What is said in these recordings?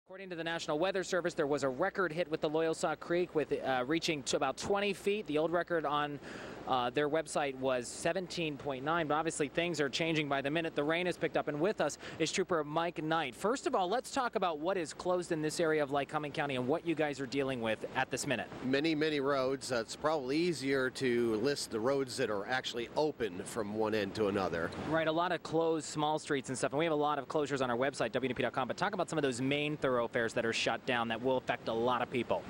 According to the National Weather Service, there was a record hit with the Loyalsock Creek with reaching to about 20 feet. The old record on their website was 17.9, but obviously things are changing by the minute. The rain has picked up, and with us is Trooper Mike Knight. First of all, let's talk about what is closed in this area of Lycoming County and what you guys are dealing with at this minute. Many roads. It's probably easier to list the roads that are actually open from one end to another. Right, a lot of closed small streets and stuff, and we have a lot of closures on our website, WNP.com, but talk about some of those main thoroughfares that are shut down that will affect a lot of people.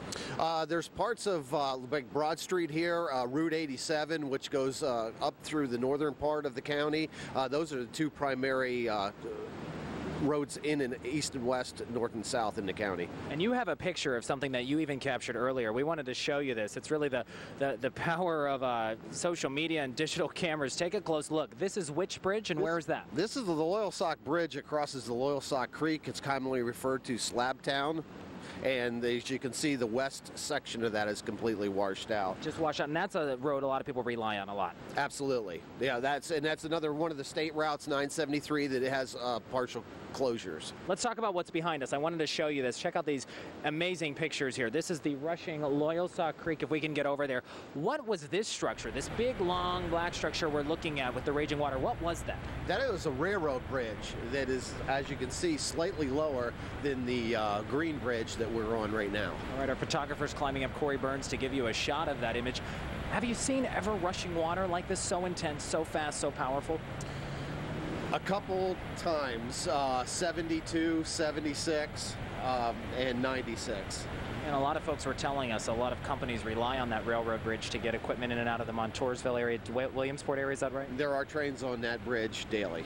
There's parts of like Broad Street here, Route 87, which goes up through the northern part of the county. Those are the two primary roads in and east and west, north and south in the county. And you have a picture of something that you even captured earlier. We wanted to show you this. It's really the power of social media and digital cameras. Take a close look. This is which bridge and where is that? This is the Loyalsock Bridge. It crosses the Loyalsock Creek. It's commonly referred to Slabtown. And as you can see, the west section of that is completely washed out. Just washed out, and that's a road a lot of people rely on a lot. Absolutely, yeah. That's another one of the state routes, 973, that it has partial closures. Let's talk about what's behind us. I wanted to show you this. Check out these amazing pictures here. This is the rushing Loyalsock Creek. If we can get over there, what was this structure? This big, long, black structure we're looking at with the raging water. What was that? That was a railroad bridge that is, as you can see, slightly lower than the green bridge that we're on right now. All right, our photographer's climbing up Corey Burns to give you a shot of that image. Have you seen ever rushing water like this, so intense, so fast, so powerful? A couple times, 72, 76, and 96. And a lot of folks were telling us a lot of companies rely on that railroad bridge to get equipment in and out of the Montoursville area, Williamsport area, is that right? There are trains on that bridge daily.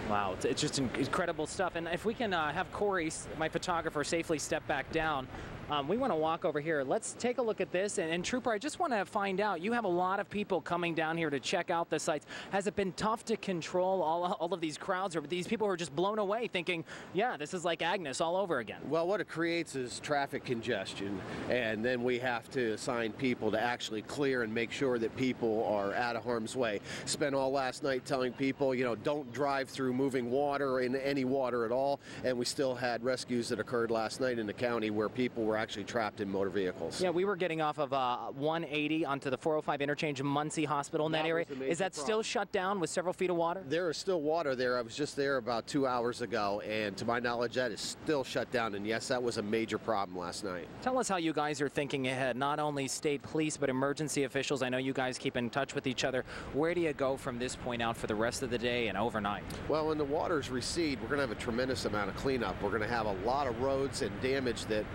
Wow, it's just incredible stuff. And if we can have Corey, my photographer, safely step back down, we want to walk over here. Let's take a look at this. And Trooper, I just want to find out, you have a lot of people coming down here to check out the sites. Has it been tough to control all of these crowds, or these people who are just blown away thinking, yeah, this is like Agnes all over again? Well, what it creates is traffic congestion, and then we have to assign people to actually clear and make sure that people are out of harm's way. Spent all last night telling people, you know, don't drive through moving water in any water at all, and we still had rescues that occurred last night in the county where people were actually trapped in motor vehicles. Yeah, we were getting off of 180 onto the 405 interchange in Muncie Hospital in that area. Is that still shut down with several feet of water? There is still water there. I was just there about 2 hours ago, and to my knowledge, that is still shut down. And yes, that was a major problem last night. Tell us how you guys are thinking ahead, not only state police, but emergency officials. I know you guys keep in touch with each other. Where do you go from this point out for the rest of the day and overnight? Well, when the waters recede, we're going to have a tremendous amount of cleanup. We're going to have a lot of roads and damage that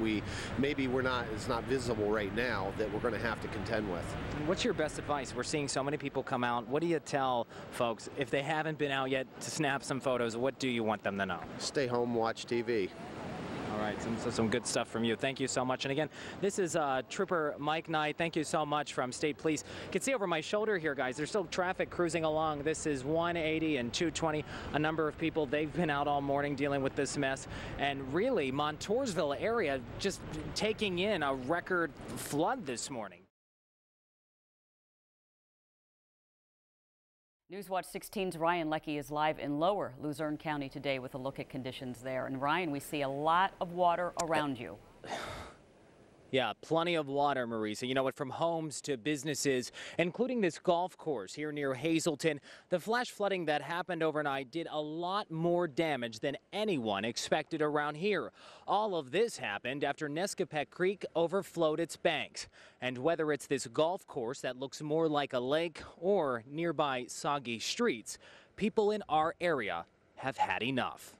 is not visible right now that we're going to have to contend with. What's your best advice? We're seeing so many people come out. What do you tell folks if they haven't been out yet to snap some photos? What do you want them to know? Stay home, watch TV. All right, some good stuff from you. Thank you so much. And again, this is Trooper Mike Knight. Thank you so much from State Police. You can see over my shoulder here, guys, there's still traffic cruising along. This is 180 and 220. A number of people, they've been out all morning dealing with this mess. And really, Montoursville area just taking in a record flood this morning. Newswatch 16's Ryan Leckie is live in Lower Luzerne County today with a look at conditions there. And Ryan, we see a lot of water around you. Yeah, plenty of water, Marisa. You know what, from homes to businesses, including this golf course here near Hazleton. The flash flooding that happened overnight did a lot more damage than anyone expected around here. All of this happened after Nescopec Creek overflowed its banks. And whether it's this golf course that looks more like a lake or nearby soggy streets, people in our area have had enough.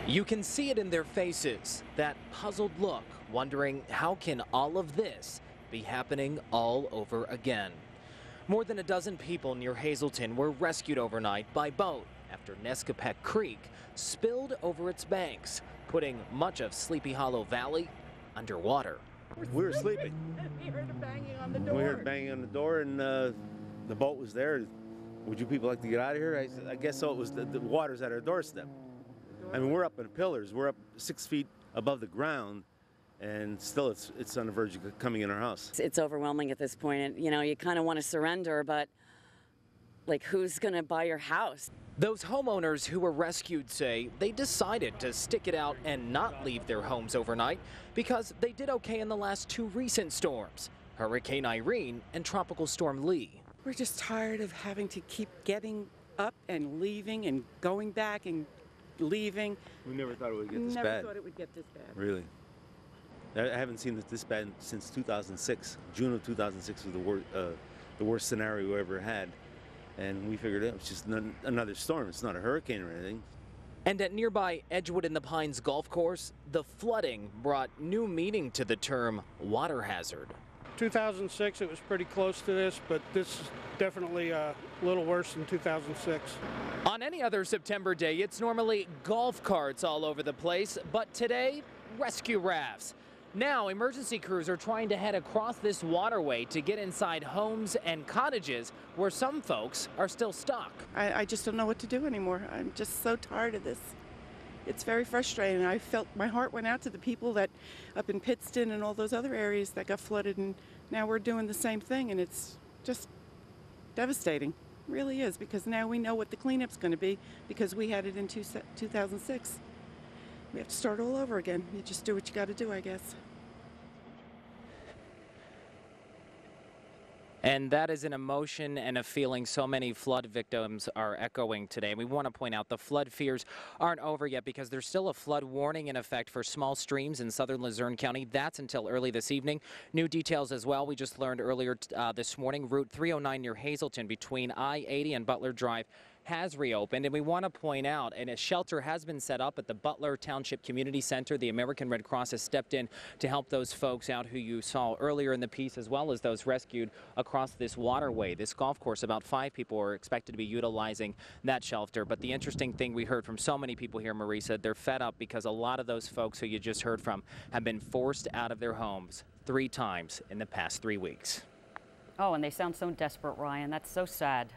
You can see it in their faces, that puzzled look, wondering how can all of this be happening all over again. More than a dozen people near Hazleton were rescued overnight by boat after Nescopec Creek spilled over its banks, putting much of Sleepy Hollow Valley underwater. We were sleeping. We heard banging on the door. We heard banging on the door, and the boat was there. Would you people like to get out of here? I guess so. It was the water's at our doorstep. I mean, we're up in the pillars. We're up 6 feet above the ground, and still it's on the verge of coming in our house. It's overwhelming at this point. And, you know, you kind of want to surrender, but like, who's going to buy your house? Those homeowners who were rescued say they decided to stick it out and not leave their homes overnight because they did okay in the last two recent storms, Hurricane Irene and Tropical Storm Lee. We're just tired of having to keep getting up and leaving and going back and leaving. We never thought it would get this Never bad. thought it would get this bad. Really. I haven't seen it this bad since 2006. June of 2006 was the worst scenario we ever had. And we figured it was just another storm. It's not a hurricane or anything. And at nearby Edgewood in the Pines golf course, the flooding brought new meaning to the term water hazard. 2006, it was pretty close to this, but this is definitely a little worse than 2006. On any other September day, it's normally golf carts all over the place, but today, rescue rafts. Now, emergency crews are trying to head across this waterway to get inside homes and cottages where some folks are still stuck. I just don't know what to do anymore. I'm just so tired of this. It's very frustrating. I felt my heart went out to the people that up in Pittston and all those other areas that got flooded, and now we're doing the same thing, and it's just devastating. It really is, because now we know what the cleanup's going to be because we had it in 2006. We have to start all over again. You just do what you got to do, I guess. And that is an emotion and a feeling so many flood victims are echoing today. We want to point out the flood fears aren't over yet because there's still a flood warning in effect for small streams in southern Luzerne County. That's until early this evening. New details as well. We just learned earlier this morning, Route 309 near Hazleton between I-80 and Butler Drive has reopened, and we want to point out, and a shelter has been set up at the Butler Township Community Center. The American Red Cross has stepped in to help those folks out who you saw earlier in the piece, as well as those rescued across this waterway. This golf course, about 5 people are expected to be utilizing that shelter. But the interesting thing we heard from so many people here, Marisa, they're fed up because a lot of those folks who you just heard from have been forced out of their homes 3 times in the past 3 weeks. Oh, and they sound so desperate, Ryan. That's so sad.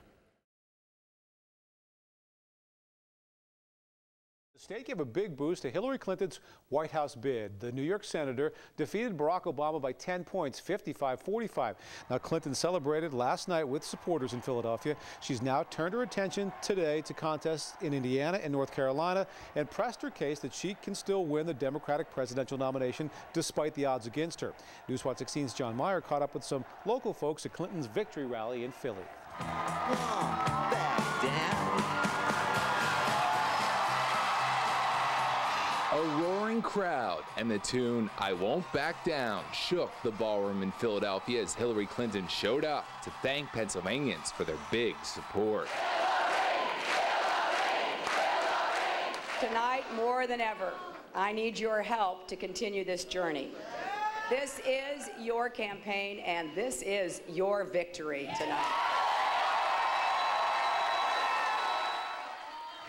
The state gave a big boost to Hillary Clinton's White House bid. The New York senator defeated Barack Obama by 10 points, 55-45. Now, Clinton celebrated last night with supporters in Philadelphia. She's now turned her attention today to contests in Indiana and North Carolina and pressed her case that she can still win the Democratic presidential nomination despite the odds against her. Newswatch 16's John Meyer caught up with some local folks at Clinton's victory rally in Philly. A roaring crowd and the tune "I Won't Back Down" shook the ballroom in Philadelphia as Hillary Clinton showed up to thank Pennsylvanians for their big support. Tonight, more than ever, I need your help to continue this journey. This is your campaign, and this is your victory tonight.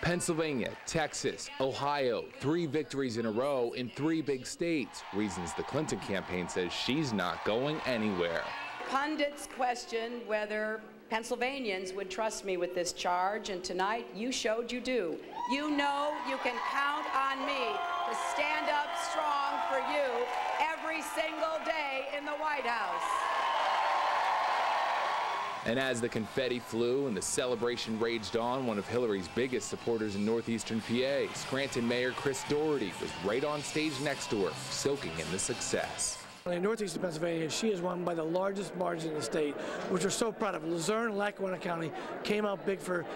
Pennsylvania, Texas, Ohio, 3 victories in a row in 3 big states. Reasons the Clinton campaign says she's not going anywhere. Pundits question whether Pennsylvanians would trust me with this charge, and tonight you showed you do. You know you can count on me to stand up strong for you every single day in the White House. And as the confetti flew and the celebration raged on, one of Hillary's biggest supporters in northeastern PA, Scranton Mayor Chris Doherty, was right on stage next to her, soaking in the success. In northeastern Pennsylvania, she has won by the largest margin in the state, which we're so proud of. Luzerne and Lackawanna County came out big for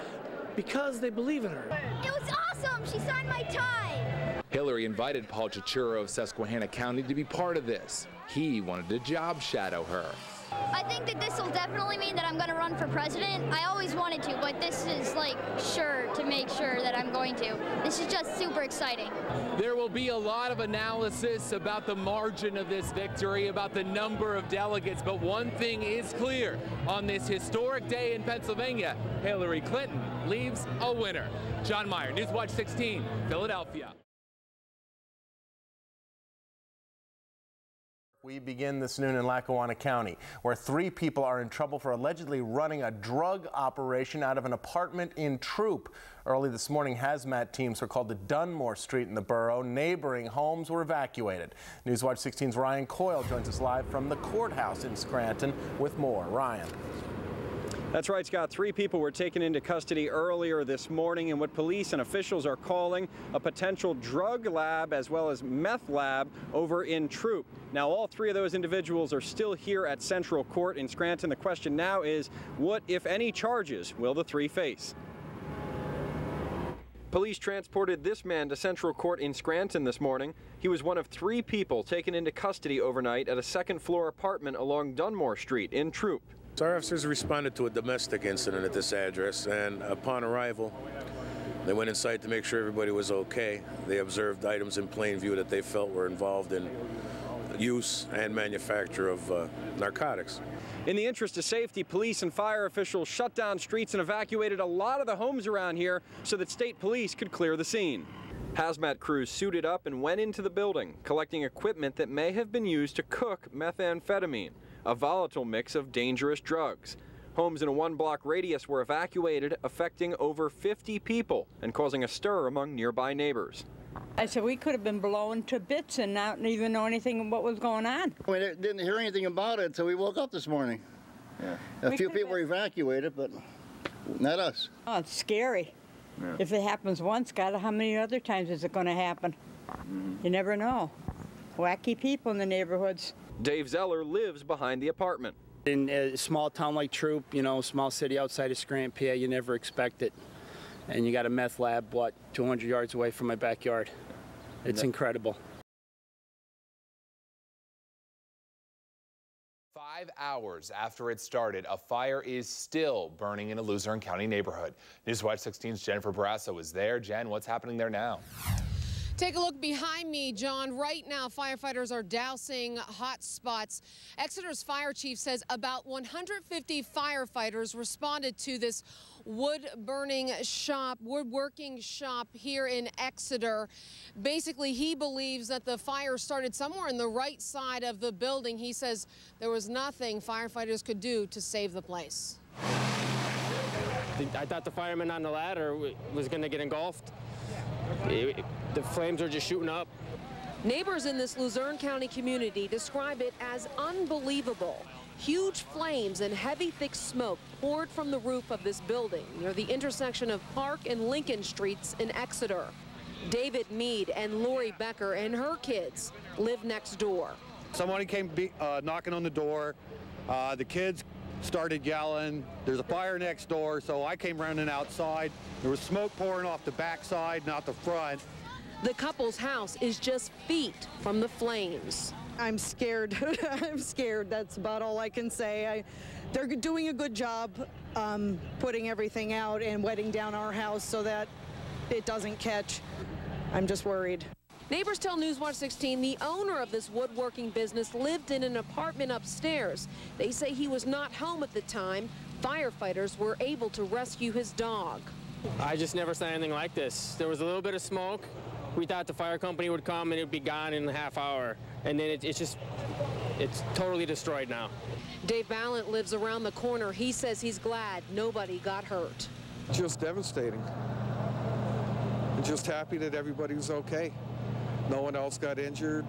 because they believe in her. It was awesome. She signed my tie. Hillary invited Paul Cichuro of Susquehanna County to be part of this. He wanted to job shadow her. I think that this will definitely mean that I'm going to run for president. I always wanted to, but this is like sure to make sure that I'm going to. This is just super exciting. There will be a lot of analysis about the margin of this victory, about the number of delegates, but one thing is clear. On this historic day in Pennsylvania, Hillary Clinton leaves a winner. John Meyer, Newswatch 16, Philadelphia. We begin this noon in Lackawanna County, where 3 people are in trouble for allegedly running a drug operation out of an apartment in Troop. Early this morning, hazmat teams were called to Dunmore Street in the borough. Neighboring homes were evacuated. Newswatch 16's Ryan Coyle joins us live from the courthouse in Scranton with more. Ryan. That's right, Scott. 3 people were taken into custody earlier this morning in what police and officials are calling a potential drug lab as well as meth lab over in Troop. Now, all 3 of those individuals are still here at Central Court in Scranton. The question now is, what, if any, charges will the 3 face? Police transported this man to Central Court in Scranton this morning. He was one of 3 people taken into custody overnight at a second-floor apartment along Dunmore Street in Troop. Our officers responded to a domestic incident at this address, and upon arrival, they went inside to make sure everybody was okay. They observed items in plain view that they felt were involved in use and manufacture of narcotics. In the interest of safety, police and fire officials shut down streets and evacuated a lot of the homes around here so that state police could clear the scene. Hazmat crews suited up and went into the building, collecting equipment that may have been used to cook methamphetamine, a volatile mix of dangerous drugs. Homes in a 1-block radius were evacuated, affecting over 50 people and causing a stir among nearby neighbors. I said we could have been blown to bits and not even know anything about what was going on. We didn't hear anything about it until we woke up this morning. Yeah. A few people were evacuated, but not us. Oh, it's scary. Yeah. If it happens once, God, how many other times is it going to happen? You never know. Wacky people in the neighborhoods. Dave Zeller lives behind the apartment. In a small town like Troop, you know, small city outside of Scranton, PA, you never expect it. And you got a meth lab, 200 yards away from my backyard. It's incredible. 5 hours after it started, a fire is still burning in a Luzerne County neighborhood. Newswatch 16's Jennifer Barrasso is there. Jen, what's happening there now? Take a look behind me, John. Right now, firefighters are dousing hot spots. Exeter's fire chief says about 150 firefighters responded to this woodworking shop here in Exeter. Basically, he believes that the fire started somewhere in the right side of the building. He says there was nothing firefighters could do to save the place. I thought the fireman on the ladder was going to get engulfed. The flames are just shooting up. Neighbors in this Luzerne County community describe it as unbelievable. Huge flames and heavy, thick smoke poured from the roof of this building near the intersection of Park and Lincoln Streets in Exeter. David Mead and Lori Becker and her kids live next door. Somebody came knocking on the door. The kids started yelling. There's a fire next door, so I came running outside. There was smoke pouring off the backside, not the front. The couple's house is just feet from the flames. I'm scared. I'm scared. That's about all I can say. They're doing a good job putting everything out and wetting down our house so that it doesn't catch. I'm just worried. Neighbors tell Newswatch 16 the owner of this woodworking business lived in an apartment upstairs. They say he was not home at the time. Firefighters were able to rescue his dog. I just never saw anything like this. There was a little bit of smoke. We thought the fire company would come and it would be gone in a half hour. And then it's totally destroyed now. Dave Ballant lives around the corner. He says he's glad nobody got hurt. Just devastating. I'm just happy that everybody was okay. No one else got injured.